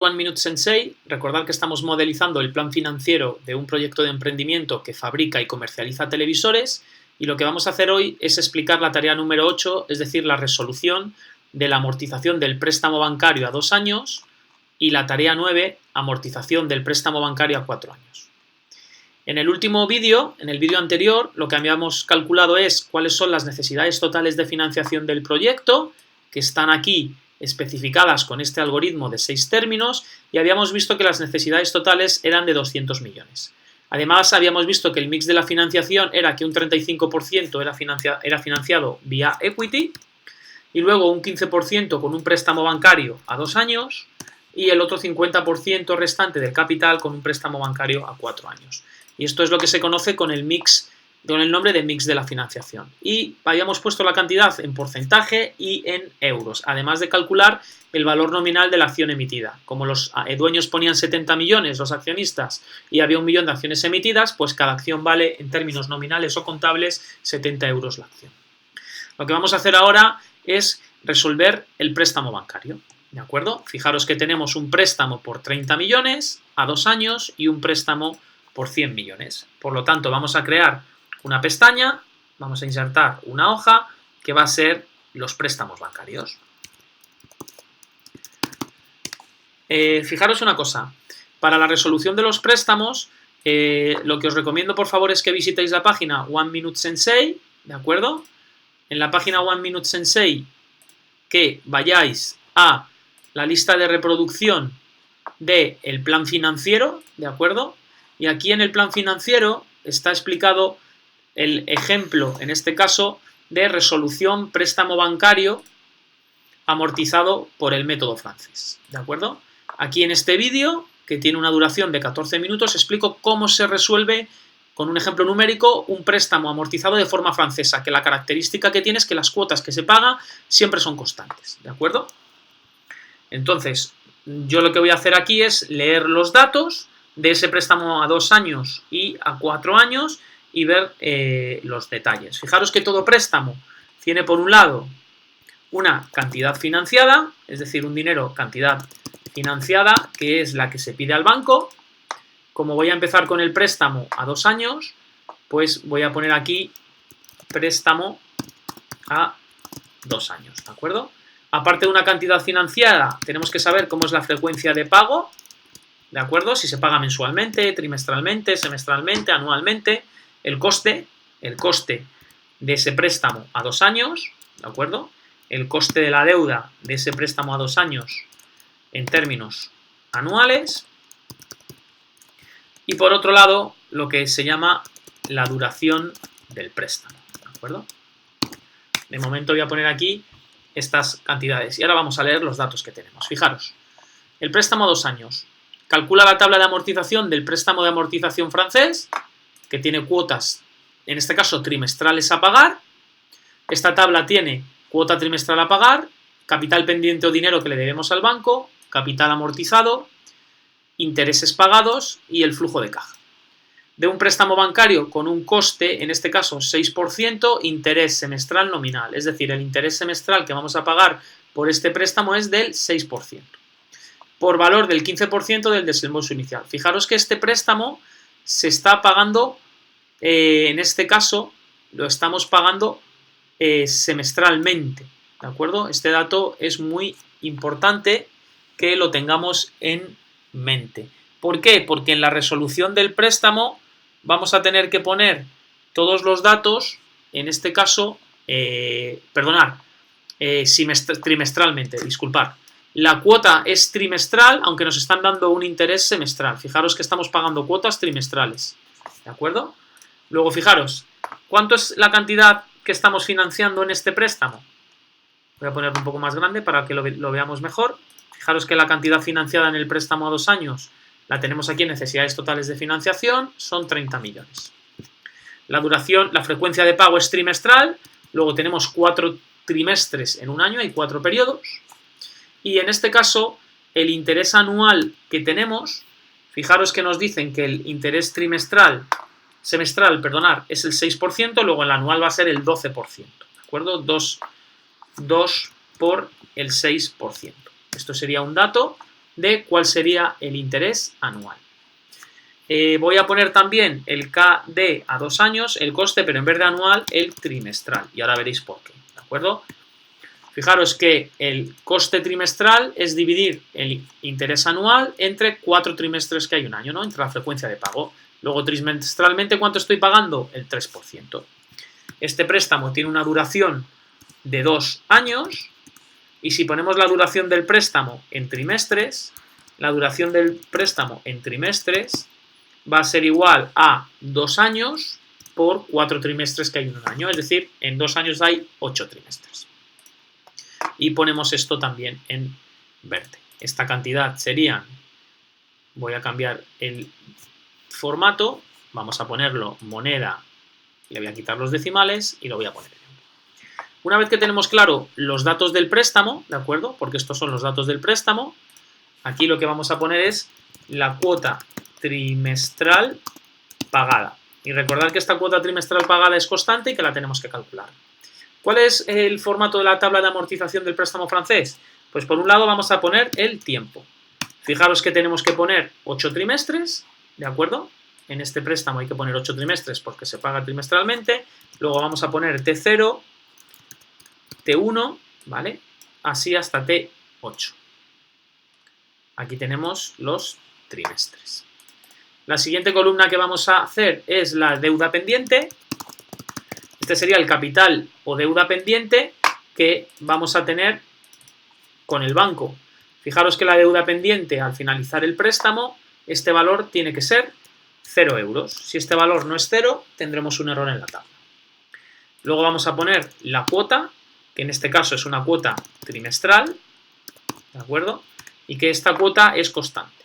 One Minute Sensei. Recordad que estamos modelizando el plan financiero de un proyecto de emprendimiento que fabrica y comercializa televisores, y lo que vamos a hacer hoy es explicar la tarea número 8, es decir, la resolución de la amortización del préstamo bancario a 2 años y la tarea 9, amortización del préstamo bancario a 4 años. En el último vídeo, en el vídeo anterior, lo que habíamos calculado es cuáles son las necesidades totales de financiación del proyecto, que están aquí especificadas con este algoritmo de 6 términos, y habíamos visto que las necesidades totales eran de 200 millones. Además, habíamos visto que el mix de la financiación era que un 35% era financiado vía equity, y luego un 15% con un préstamo bancario a 2 años, y el otro 50% restante del capital con un préstamo bancario a 4 años. Y esto es lo que se conoce con el mix, con el nombre de mix de la financiación. Y habíamos puesto la cantidad en porcentaje y en euros, además de calcular el valor nominal de la acción emitida. Como los dueños ponían 70 millones, los accionistas, y había 1 millón de acciones emitidas, pues cada acción vale, en términos nominales o contables, 70 euros la acción. Lo que vamos a hacer ahora es resolver el préstamo bancario. ¿De acuerdo? Fijaros que tenemos un préstamo por 30 millones a 2 años y un préstamo por 100 millones. Por lo tanto, vamos a crear una pestaña, vamos a insertar una hoja que va a ser los préstamos bancarios. Fijaros una cosa, para la resolución de los préstamos, lo que os recomiendo por favor es que visitéis la página One Minute Sensei, ¿de acuerdo? En la página One Minute Sensei, que vayáis a la lista de reproducción del plan financiero, ¿de acuerdo? Y aquí en el plan financiero está explicado el ejemplo, en este caso, de resolución préstamo bancario amortizado por el método francés, ¿de acuerdo? Aquí en este vídeo, que tiene una duración de 14 minutos, explico cómo se resuelve, con un ejemplo numérico, un préstamo amortizado de forma francesa, que la característica que tiene es que las cuotas que se pagan siempre son constantes, ¿de acuerdo? Entonces, yo lo que voy a hacer aquí es leer los datos de ese préstamo a 2 años y a 4 años y ver los detalles. Fijaros que todo préstamo tiene por un lado una cantidad financiada, es decir, un dinero, cantidad financiada, que es la que se pide al banco. Como voy a empezar con el préstamo a 2 años, pues voy a poner aquí préstamo a 2 años, ¿de acuerdo? Aparte de una cantidad financiada, tenemos que saber cómo es la frecuencia de pago, ¿de acuerdo? Si se paga mensualmente, trimestralmente, semestralmente, anualmente. El coste de ese préstamo a 2 años, ¿de acuerdo? El coste de la deuda de ese préstamo a 2 años en términos anuales. Y por otro lado, lo que se llama la duración del préstamo, ¿de acuerdo? De momento voy a poner aquí estas cantidades y ahora vamos a leer los datos que tenemos. Fijaros, el préstamo a 2 años. Calcula la tabla de amortización del préstamo de amortización francés, que tiene cuotas, en este caso trimestrales a pagar. Esta tabla tiene cuota trimestral a pagar, capital pendiente o dinero que le debemos al banco, capital amortizado, intereses pagados y el flujo de caja. De un préstamo bancario con un coste, en este caso 6%, interés semestral nominal, es decir, el interés semestral que vamos a pagar por este préstamo es del 6%. Por valor del 15% del desembolso inicial. Fijaros que este préstamo se está pagando, en este caso, lo estamos pagando semestralmente, ¿de acuerdo? Este dato es muy importante que lo tengamos en mente. ¿Por qué? Porque en la resolución del préstamo vamos a tener que poner todos los datos, en este caso, trimestralmente, disculpad. La cuota es trimestral, aunque nos están dando un interés semestral. Fijaros que estamos pagando cuotas trimestrales, ¿de acuerdo? Luego, fijaros, ¿cuánto es la cantidad que estamos financiando en este préstamo? Voy a ponerlo un poco más grande para que lo veamos mejor. Fijaros que la cantidad financiada en el préstamo a 2 años la tenemos aquí en necesidades totales de financiación, son 30 millones. La duración, la frecuencia de pago es trimestral, luego tenemos 4 trimestres en un año, hay 4 periodos. Y en este caso, el interés anual que tenemos, fijaros que nos dicen que el interés semestral, es el 6%, luego el anual va a ser el 12%, ¿de acuerdo? 2 por el 6%. Esto sería un dato de cuál sería el interés anual. Voy a poner también el KD a 2 años, el coste, pero en vez de anual, el trimestral. Y ahora veréis por qué, ¿de acuerdo? Fijaros que el coste trimestral es dividir el interés anual entre 4 trimestres que hay un año, ¿no? Entre la frecuencia de pago. Luego, trimestralmente, ¿cuánto estoy pagando? El 3%. Este préstamo tiene una duración de 2 años y si ponemos la duración del préstamo en trimestres, la duración del préstamo en trimestres va a ser igual a 2 años por 4 trimestres que hay en un año, es decir, en 2 años hay 8 trimestres. Y ponemos esto también en verde. Esta cantidad sería, voy a cambiar el formato, vamos a ponerlo moneda, le voy a quitar los decimales y lo voy a poner. Una vez que tenemos claro los datos del préstamo, ¿de acuerdo? Porque estos son los datos del préstamo, aquí lo que vamos a poner es la cuota trimestral pagada. Y recordad que esta cuota trimestral pagada es constante y que la tenemos que calcular. ¿Cuál es el formato de la tabla de amortización del préstamo francés? Pues por un lado vamos a poner el tiempo. Fijaros que tenemos que poner 8 trimestres, ¿de acuerdo? En este préstamo hay que poner 8 trimestres porque se paga trimestralmente. Luego vamos a poner T0, T1, ¿vale? Así hasta T8. Aquí tenemos los trimestres. La siguiente columna que vamos a hacer es la deuda pendiente. Este sería el capital o deuda pendiente que vamos a tener con el banco. Fijaros que la deuda pendiente al finalizar el préstamo, este valor tiene que ser 0 euros. Si este valor no es 0, tendremos un error en la tabla. Luego vamos a poner la cuota, que en este caso es una cuota trimestral, ¿de acuerdo? Y que esta cuota es constante.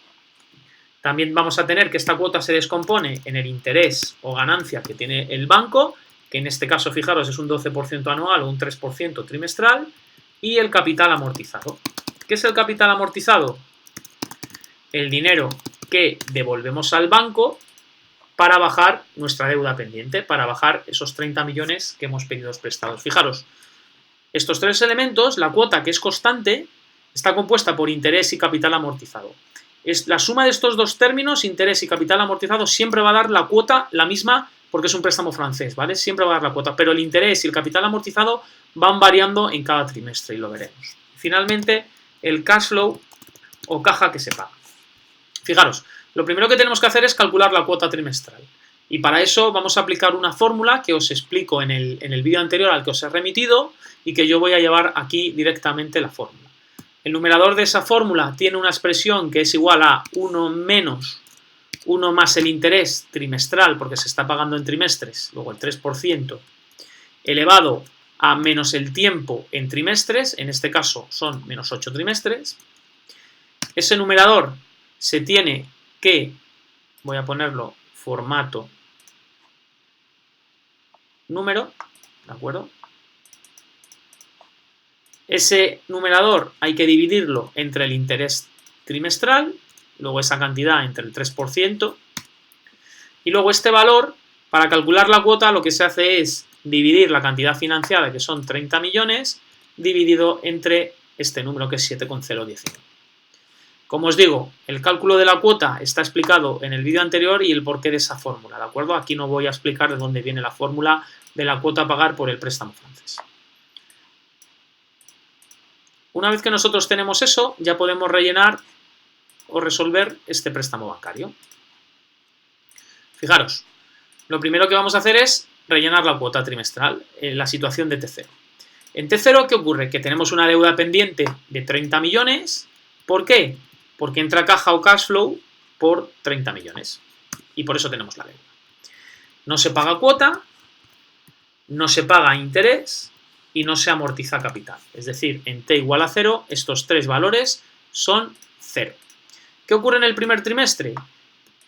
También vamos a tener que esta cuota se descompone en el interés o ganancia que tiene el banco, que en este caso, fijaros, es un 12% anual o un 3% trimestral, y el capital amortizado. ¿Qué es el capital amortizado? El dinero que devolvemos al banco para bajar nuestra deuda pendiente, para bajar esos 30 millones que hemos pedido prestados. Fijaros, estos tres elementos, la cuota que es constante, está compuesta por interés y capital amortizado. Es la suma de estos dos términos, interés y capital amortizado, siempre va a dar la cuota la misma porque es un préstamo francés, ¿vale? Siempre va a dar la cuota, pero el interés y el capital amortizado van variando en cada trimestre y lo veremos. Finalmente, el cash flow o caja que se paga. Fijaros, lo primero que tenemos que hacer es calcular la cuota trimestral. Y para eso vamos a aplicar una fórmula que os explico en el vídeo anterior al que os he remitido y que yo voy a llevar aquí directamente la fórmula. El numerador de esa fórmula tiene una expresión que es igual a 1 menos 1 más el interés trimestral, porque se está pagando en trimestres, luego el 3%, elevado a menos el tiempo en trimestres, en este caso son menos 8 trimestres. Ese numerador se tiene que, voy a ponerlo formato número, ¿de acuerdo? Ese numerador hay que dividirlo entre el interés trimestral, luego esa cantidad entre el 3%, y luego este valor, para calcular la cuota, lo que se hace es dividir la cantidad financiada, que son 30 millones, dividido entre este número que es 7,019. Como os digo, el cálculo de la cuota está explicado en el vídeo anterior y el porqué de esa fórmula, ¿de acuerdo? Aquí no voy a explicar de dónde viene la fórmula de la cuota a pagar por el préstamo francés. Una vez que nosotros tenemos eso, ya podemos rellenar o resolver este préstamo bancario. Fijaros, lo primero que vamos a hacer es rellenar la cuota trimestral en la situación de T0. En T0, ¿qué ocurre? Que tenemos una deuda pendiente de 30 millones. ¿Por qué? Porque entra caja o cash flow por 30 millones. Y por eso tenemos la deuda. No se paga cuota, no se paga interés y no se amortiza capital. Es decir, en T igual a 0, estos tres valores son 0. ¿Qué ocurre en el primer trimestre?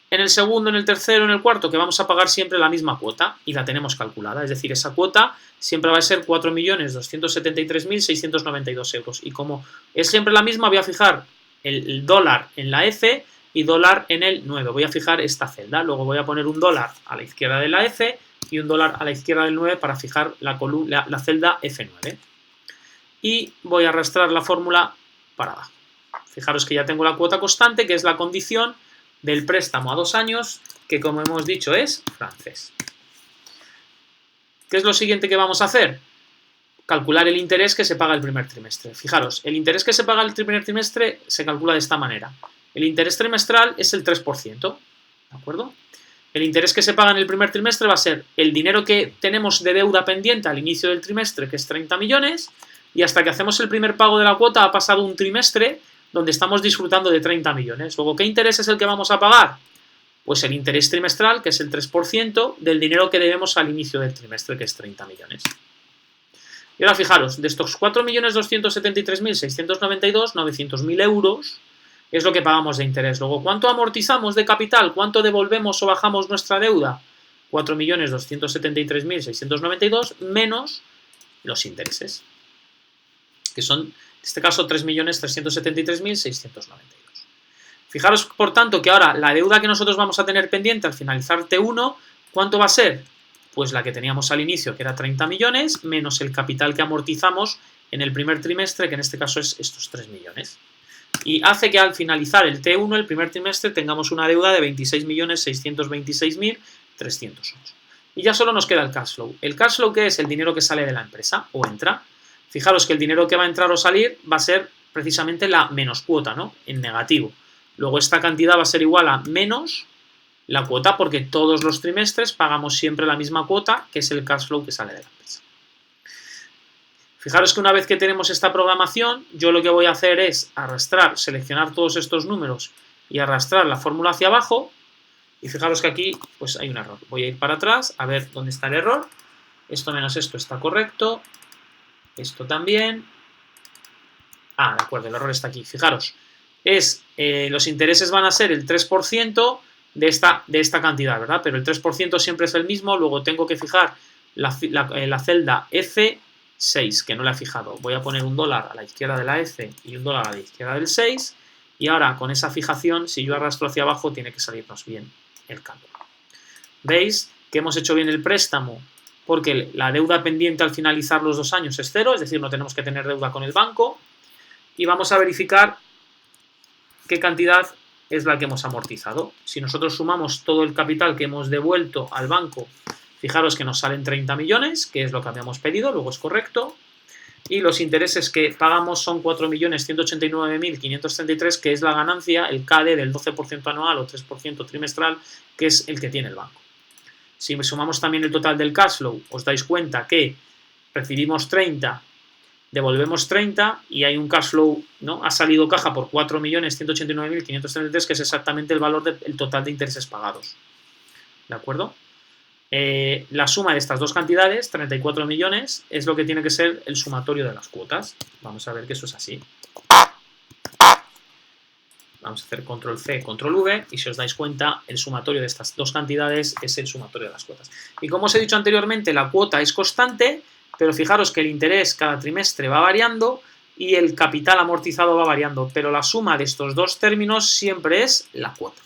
En el segundo, en el tercero, en el cuarto, que vamos a pagar siempre la misma cuota y la tenemos calculada. Es decir, esa cuota siempre va a ser 4.273.692 euros. Y como es siempre la misma, voy a fijar el dólar en la F y dólar en el 9. Voy a fijar esta celda. Luego voy a poner un dólar a la izquierda de la F y un dólar a la izquierda del 9 para fijar la celda F9. Y voy a arrastrar la fórmula para abajo. Fijaros que ya tengo la cuota constante, que es la condición del préstamo a 2 años, que como hemos dicho es francés. ¿Qué es lo siguiente que vamos a hacer? Calcular el interés que se paga el primer trimestre. Fijaros, el interés que se paga el primer trimestre se calcula de esta manera. El interés trimestral es el 3%, ¿de acuerdo? El interés que se paga en el primer trimestre va a ser el dinero que tenemos de deuda pendiente al inicio del trimestre, que es 30 millones, y hasta que hacemos el primer pago de la cuota ha pasado un trimestre donde estamos disfrutando de 30 millones. Luego, ¿qué interés es el que vamos a pagar? Pues el interés trimestral, que es el 3% del dinero que debemos al inicio del trimestre, que es 30 millones. Y ahora fijaros, de estos 4.273.692, 900.000 euros es lo que pagamos de interés. Luego, ¿cuánto amortizamos de capital? ¿Cuánto devolvemos o bajamos nuestra deuda? 4.273.692 menos los intereses, que son, en este caso, 3.373.692. Fijaros, por tanto, que ahora la deuda que nosotros vamos a tener pendiente al finalizar T1, ¿cuánto va a ser? Pues la que teníamos al inicio, que era 30 millones, menos el capital que amortizamos en el primer trimestre, que en este caso es estos 3 millones. Y hace que al finalizar el T1, el primer trimestre, tengamos una deuda de 26.626.308. Y ya solo nos queda el cash flow. ¿El cash flow qué es? El dinero que sale de la empresa o entra. Fijaros que el dinero que va a entrar o salir va a ser precisamente la menos cuota, ¿no? En negativo. Luego esta cantidad va a ser igual a menos la cuota, porque todos los trimestres pagamos siempre la misma cuota, que es el cash flow que sale de la empresa. Fijaros que una vez que tenemos esta programación, yo lo que voy a hacer es arrastrar, seleccionar todos estos números y arrastrar la fórmula hacia abajo. Y fijaros que aquí pues hay un error. Voy a ir para atrás a ver dónde está el error. Esto menos esto está correcto. Esto también. Ah, de acuerdo, el error está aquí. Fijaros, los intereses van a ser el 3% de esta cantidad, ¿verdad? Pero el 3% siempre es el mismo. Luego tengo que fijar la celda F6, que no la he fijado. Voy a poner un dólar a la izquierda de la F y un dólar a la izquierda del 6. Y ahora, con esa fijación, si yo arrastro hacia abajo, tiene que salirnos bien el cálculo. ¿Veis que hemos hecho bien el préstamo? Porque la deuda pendiente al finalizar los 2 años es 0, es decir, no tenemos que tener deuda con el banco. Y vamos a verificar qué cantidad es la que hemos amortizado. Si nosotros sumamos todo el capital que hemos devuelto al banco, fijaros que nos salen 30 millones, que es lo que habíamos pedido, luego es correcto. Y los intereses que pagamos son 4.189.533, que es la ganancia, el CADE del 12% anual o 3% trimestral, que es el que tiene el banco. Si sumamos también el total del cash flow, os dais cuenta que recibimos 30, devolvemos 30 y hay un cash flow, ¿no? Ha salido caja por 4.189.533, que es exactamente el valor del total de intereses pagados. ¿De acuerdo? La suma de estas dos cantidades, 34 millones, es lo que tiene que ser el sumatorio de las cuotas. Vamos a ver que eso es así. Vamos a hacer control C, control V, y si os dais cuenta, el sumatorio de estas dos cantidades es el sumatorio de las cuotas. Y como os he dicho anteriormente, la cuota es constante, pero fijaros que el interés cada trimestre va variando y el capital amortizado va variando, pero la suma de estos dos términos siempre es la cuota.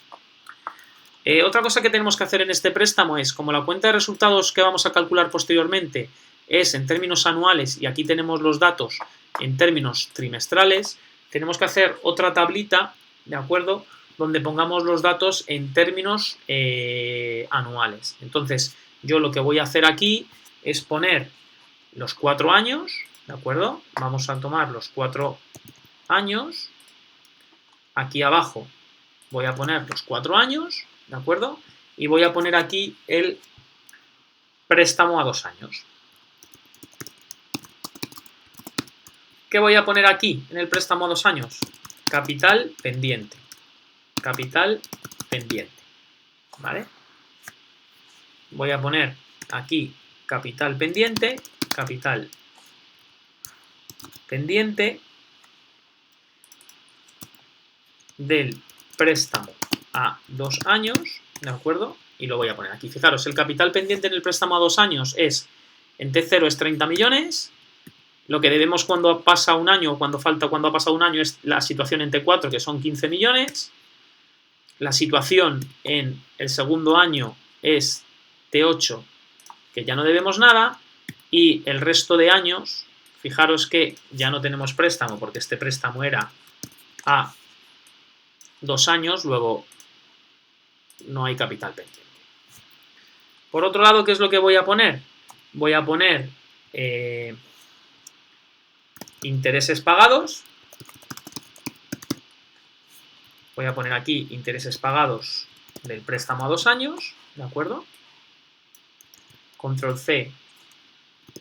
Otra cosa que tenemos que hacer en este préstamo es, como la cuenta de resultados que vamos a calcular posteriormente es en términos anuales y aquí tenemos los datos en términos trimestrales, tenemos que hacer otra tablita, ¿de acuerdo?, donde pongamos los datos en términos anuales. Entonces, yo lo que voy a hacer aquí es poner los 4 años, ¿de acuerdo? Vamos a tomar los 4 años. Aquí abajo voy a poner los 4 años, ¿de acuerdo? Y voy a poner aquí el préstamo a 2 años. ¿Qué voy a poner aquí en el préstamo a 2 años? Capital pendiente. Capital pendiente. ¿Vale? Voy a poner aquí capital pendiente del préstamo a 2 años, ¿de acuerdo? Y lo voy a poner aquí. Fijaros, el capital pendiente en el préstamo a 2 años es, en T0 es 30 millones, lo que debemos cuando pasa un año, cuando ha pasado un año es la situación en T4, que son 15 millones, la situación en el segundo año es T8, que ya no debemos nada, y el resto de años, fijaros que ya no tenemos préstamo, porque este préstamo era a 2 años, luego no hay capital pendiente. Por otro lado, ¿qué es lo que voy a poner? Voy a poner intereses pagados. Voy a poner aquí intereses pagados del préstamo a 2 años, ¿de acuerdo? Control C,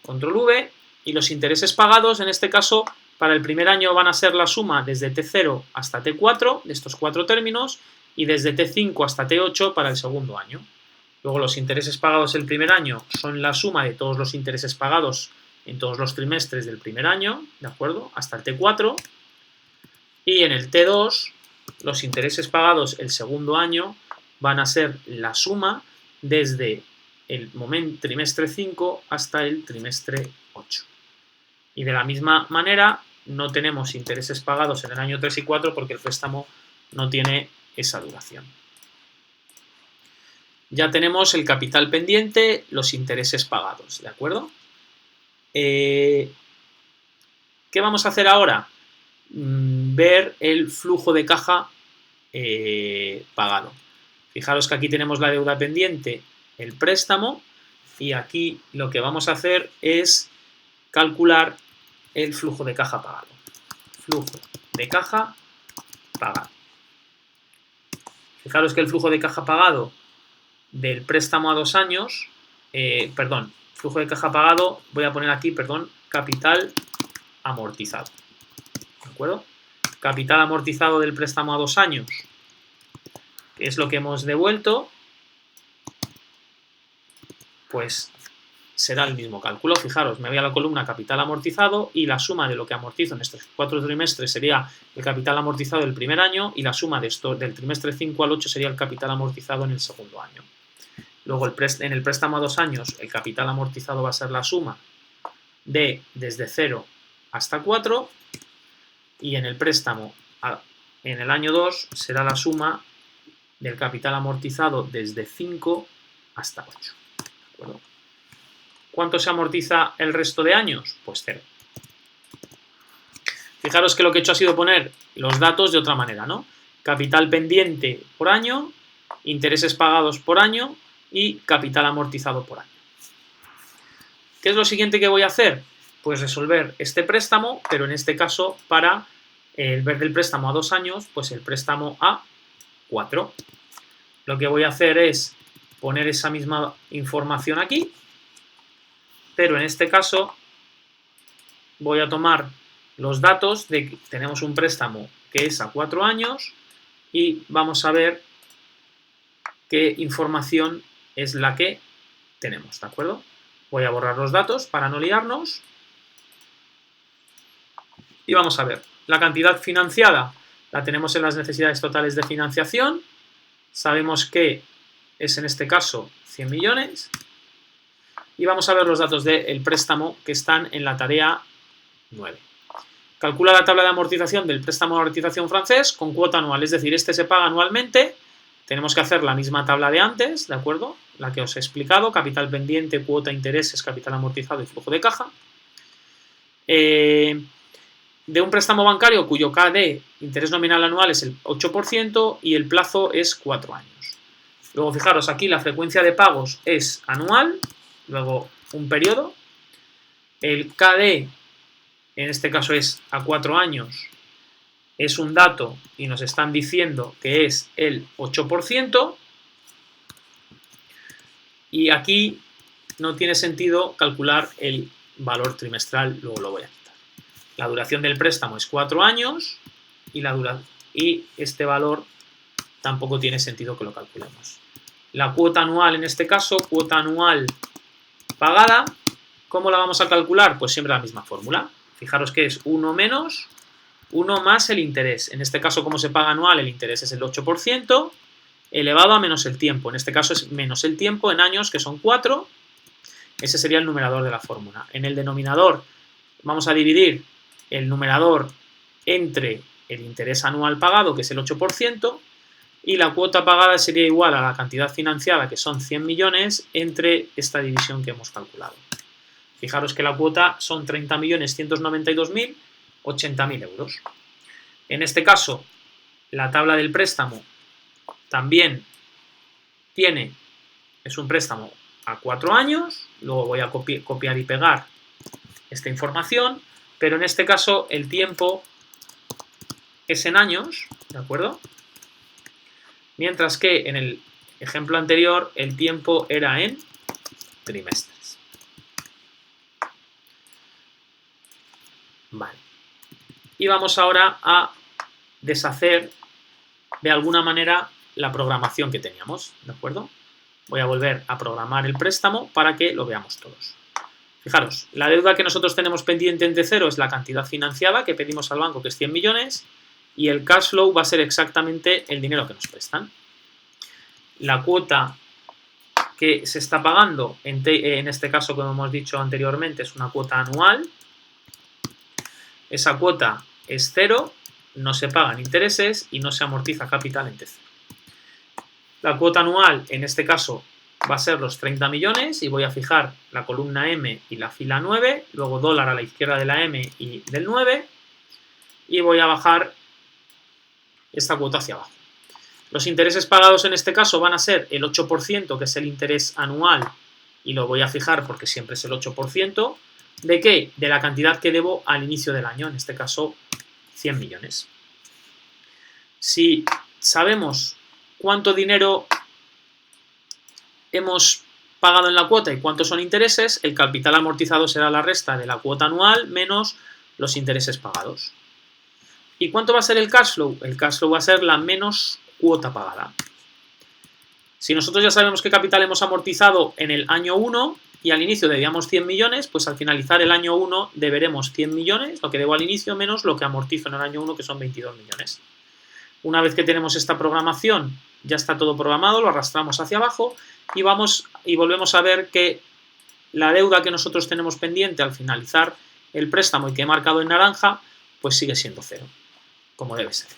Control V, y los intereses pagados, en este caso, para el primer año van a ser la suma desde T0 hasta T4, de estos 4 términos, y desde T5 hasta T8 para el segundo año. Luego los intereses pagados el primer año son la suma de todos los intereses pagados en todos los trimestres del primer año, ¿de acuerdo? Hasta el T4. Y en el T2, los intereses pagados el segundo año van a ser la suma desde el trimestre 5 hasta el trimestre 8. Y de la misma manera, no tenemos intereses pagados en el año 3 y 4 porque el préstamo no tiene esa duración. Ya tenemos el capital pendiente, los intereses pagados, ¿de acuerdo? ¿Qué vamos a hacer ahora? Ver el flujo de caja pagado. Fijaros que aquí tenemos la deuda pendiente, el préstamo, y aquí lo que vamos a hacer es calcular el flujo de caja pagado. Flujo de caja pagado. Fijaros que el flujo de caja pagado del préstamo a 2 años, flujo de caja pagado, voy a poner aquí, capital amortizado. ¿De acuerdo? Capital amortizado del préstamo a 2 años, que es lo que hemos devuelto, pues será el mismo cálculo. Fijaros, me voy a la columna capital amortizado y la suma de lo que amortizo en estos 4 trimestres sería el capital amortizado del primer año y la suma de esto del trimestre 5 al 8 sería el capital amortizado en el segundo año. Luego en el préstamo a 2 años el capital amortizado va a ser la suma desde 0 hasta 4 y en el préstamo en el año 2 será la suma del capital amortizado desde 5 hasta 8. ¿De acuerdo? ¿Cuánto se amortiza el resto de años? Pues 0. Fijaros que lo que he hecho ha sido poner los datos de otra manera, ¿no? Capital pendiente por año, intereses pagados por año y capital amortizado por año. ¿Qué es lo siguiente que voy a hacer? Pues resolver este préstamo, pero en este caso para el vez del préstamo a 2 años, pues el préstamo a 4. Lo que voy a hacer es poner esa misma información aquí, pero en este caso voy a tomar los datos de que tenemos un préstamo que es a 4 años y vamos a ver qué información es la que tenemos, ¿de acuerdo? Voy a borrar los datos para no liarnos y vamos a ver. La cantidad financiada la tenemos en las necesidades totales de financiación. Sabemos que es en este caso 100 millones. Y vamos a ver los datos del préstamo que están en la tarea 9. Calcula la tabla de amortización del préstamo de amortización francés con cuota anual, es decir, este se paga anualmente. Tenemos que hacer la misma tabla de antes, ¿de acuerdo? La que os he explicado, capital pendiente, cuota, intereses, capital amortizado y flujo de caja. De un préstamo bancario cuyo KD, interés nominal anual, es el 8% y el plazo es 4 años. Luego, fijaros, aquí la frecuencia de pagos es anual, luego un periodo. El KD, en este caso es a 4 años, es un dato y nos están diciendo que es el 8%. Y aquí no tiene sentido calcular el valor trimestral, luego lo voy a quitar. La duración del préstamo es 4 años y este valor tampoco tiene sentido que lo calculemos. La cuota anual, en este caso, cuota anual pagada, ¿cómo la vamos a calcular? Pues siempre la misma fórmula. Fijaros que es 1 menos 1 más el interés. En este caso, como se paga anual, el interés es el 8%, elevado a menos el tiempo. En este caso es menos el tiempo en años, que son 4. Ese sería el numerador de la fórmula. En el denominador vamos a dividir el numerador entre el interés anual pagado, que es el 8%, y la cuota pagada sería igual a la cantidad financiada, que son 100 millones, entre esta división que hemos calculado. Fijaros que la cuota son 30.192.080.000 euros. En este caso, la tabla del préstamo también es un préstamo a 4 años, luego voy a copiar y pegar esta información, pero en este caso el tiempo es en años, ¿de acuerdo? Mientras que en el ejemplo anterior el tiempo era en trimestres. Vale. Y vamos ahora a deshacer de alguna manera la programación que teníamos, ¿de acuerdo? Voy a volver a programar el préstamo para que lo veamos todos. Fijaros, la deuda que nosotros tenemos pendiente en T0 es la cantidad financiada que pedimos al banco, que es 100 millones, y el cash flow va a ser exactamente el dinero que nos prestan. La cuota que se está pagando, en este caso, como hemos dicho anteriormente, es una cuota anual. Esa cuota es 0, no se pagan intereses y no se amortiza capital en T0. La cuota anual, en este caso, va a ser los 30 millones y voy a fijar la columna M y la fila 9, luego dólar a la izquierda de la M y del 9 y voy a bajar esta cuota hacia abajo. Los intereses pagados en este caso van a ser el 8%, que es el interés anual, y lo voy a fijar porque siempre es el 8%. ¿De qué? De la cantidad que debo al inicio del año, en este caso 100 millones. Si sabemos cuánto dinero hemos pagado en la cuota y cuántos son intereses, el capital amortizado será la resta de la cuota anual menos los intereses pagados. ¿Y cuánto va a ser el cash flow? El cash flow va a ser la menos cuota pagada. Si nosotros ya sabemos qué capital hemos amortizado en el año 1 y al inicio debíamos 100 millones, pues al finalizar el año 1 deberemos 100 millones, lo que debo al inicio, menos lo que amortizo en el año 1, que son 22 millones. Una vez que tenemos esta programación, ya está todo programado, lo arrastramos hacia abajo y volvemos a ver que la deuda que nosotros tenemos pendiente al finalizar el préstamo y que he marcado en naranja, pues sigue siendo 0, como debe ser.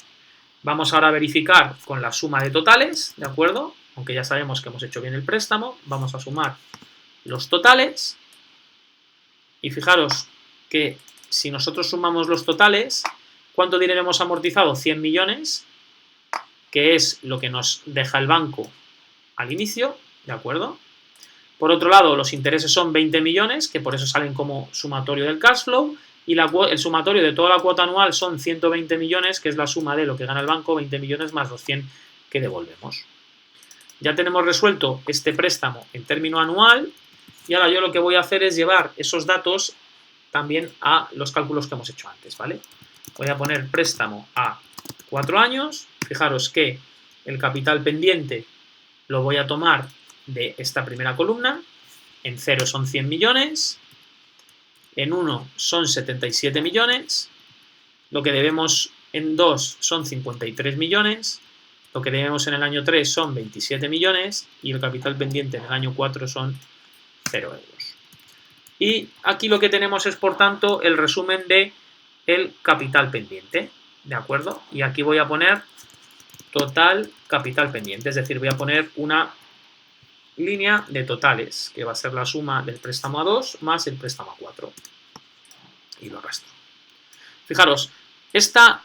Vamos ahora a verificar con la suma de totales, ¿de acuerdo? Aunque ya sabemos que hemos hecho bien el préstamo, vamos a sumar los totales y fijaros que si nosotros sumamos los totales, ¿cuánto dinero hemos amortizado? 100 millones, que es lo que nos deja el banco al inicio, ¿de acuerdo? Por otro lado, los intereses son 20 millones, que por eso salen como sumatorio del cash flow, y el sumatorio de toda la cuota anual son 120 millones, que es la suma de lo que gana el banco, 20 millones más los 100 que devolvemos. Ya tenemos resuelto este préstamo en término anual, y ahora yo lo que voy a hacer es llevar esos datos también a los cálculos que hemos hecho antes, ¿vale? Voy a poner préstamo a 4 años, fijaros que el capital pendiente lo voy a tomar de esta primera columna, en 0 son 100 millones, en 1 son 77 millones, lo que debemos en 2 son 53 millones, lo que debemos en el año 3 son 27 millones y el capital pendiente en el año 4 son 0 euros. Y aquí lo que tenemos es, por tanto, el resumen de el capital pendiente, ¿de acuerdo? Y aquí voy a poner total capital pendiente, es decir, voy a poner una línea de totales, que va a ser la suma del préstamo a 2 más el préstamo a 4. Y lo arrastro. Fijaros, esta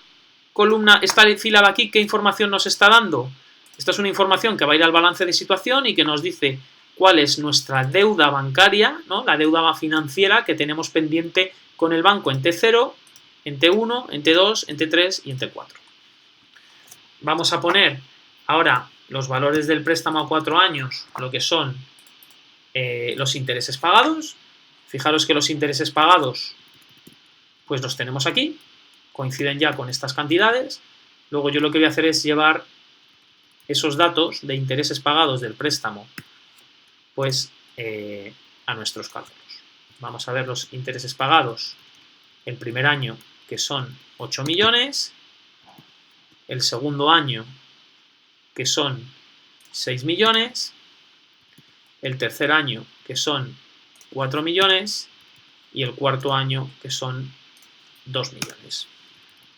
columna, esta fila de aquí, ¿qué información nos está dando? Esta es una información que va a ir al balance de situación y que nos dice cuál es nuestra deuda bancaria, ¿no? La deuda financiera que tenemos pendiente con el banco en T0, en T1, en T2, en T3 y en T4. Vamos a poner ahora los valores del préstamo a 4 años, lo que son los intereses pagados. Fijaros que los intereses pagados pues los tenemos aquí, coinciden ya con estas cantidades. Luego yo lo que voy a hacer es llevar esos datos de intereses pagados del préstamo pues a nuestros cálculos. Vamos a ver los intereses pagados el primer año, que son 8 millones, el segundo año, que son 6 millones, el tercer año, que son 4 millones, y el cuarto año, que son 2 millones.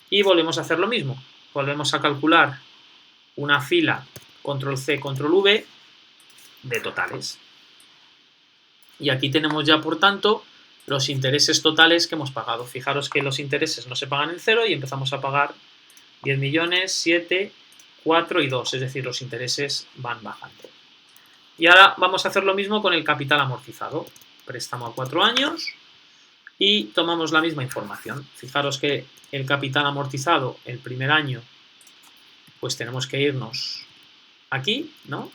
Y volvemos a hacer lo mismo. Volvemos a calcular una fila control C, control V de totales. Y aquí tenemos ya, por tanto, los intereses totales que hemos pagado. Fijaros que los intereses no se pagan en 0 y empezamos a pagar 10 millones, 7, 4 y 2, es decir, los intereses van bajando. Y ahora vamos a hacer lo mismo con el capital amortizado. Préstamo a 4 años y tomamos la misma información. Fijaros que el capital amortizado el primer año, pues tenemos que irnos aquí, ¿no?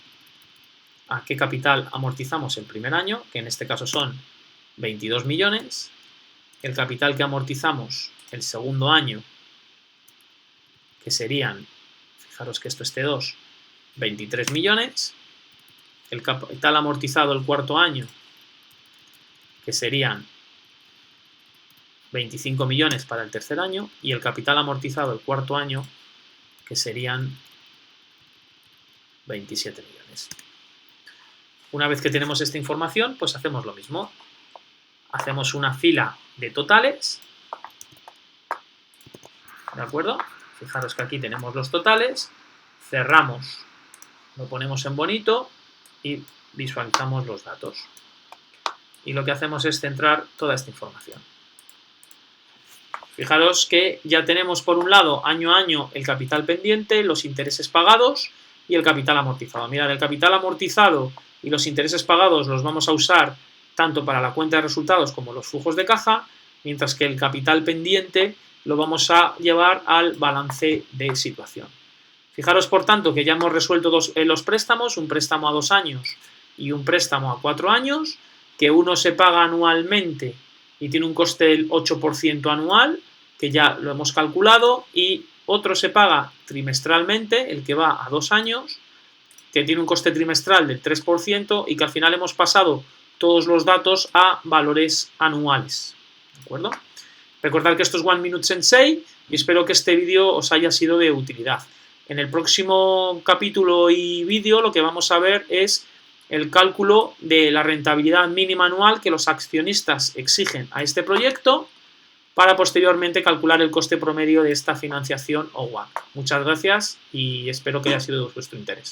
¿A qué capital amortizamos el primer año? Que en este caso son 22 millones. El capital que amortizamos el segundo año, que serían, fijaros que esto es T2, 23 millones. El capital amortizado el cuarto año, que serían 25 millones para el tercer año, y el capital amortizado el cuarto año, que serían 27 millones. Una vez que tenemos esta información, pues hacemos lo mismo. Hacemos una fila de totales, ¿de acuerdo? Fijaros que aquí tenemos los totales, cerramos, lo ponemos en bonito y visualizamos los datos. Y lo que hacemos es centrar toda esta información. Fijaros que ya tenemos por un lado año a año el capital pendiente, los intereses pagados y el capital amortizado. Mirad, el capital amortizado y los intereses pagados los vamos a usar tanto para la cuenta de resultados como los flujos de caja, mientras que el capital pendiente lo vamos a llevar al balance de situación. Fijaros, por tanto, que ya hemos resuelto los préstamos, un préstamo a 2 años y un préstamo a 4 años, que uno se paga anualmente y tiene un coste del 8% anual, que ya lo hemos calculado, y otro se paga trimestralmente, el que va a 2 años, que tiene un coste trimestral del 3% y que al final hemos pasado todos los datos a valores anuales. ¿De acuerdo? Recordad que esto es One Minute Sensei y espero que este vídeo os haya sido de utilidad. En el próximo capítulo y vídeo lo que vamos a ver es el cálculo de la rentabilidad mínima anual que los accionistas exigen a este proyecto para posteriormente calcular el coste promedio de esta financiación o WACC. Muchas gracias y espero que haya sido de vuestro interés.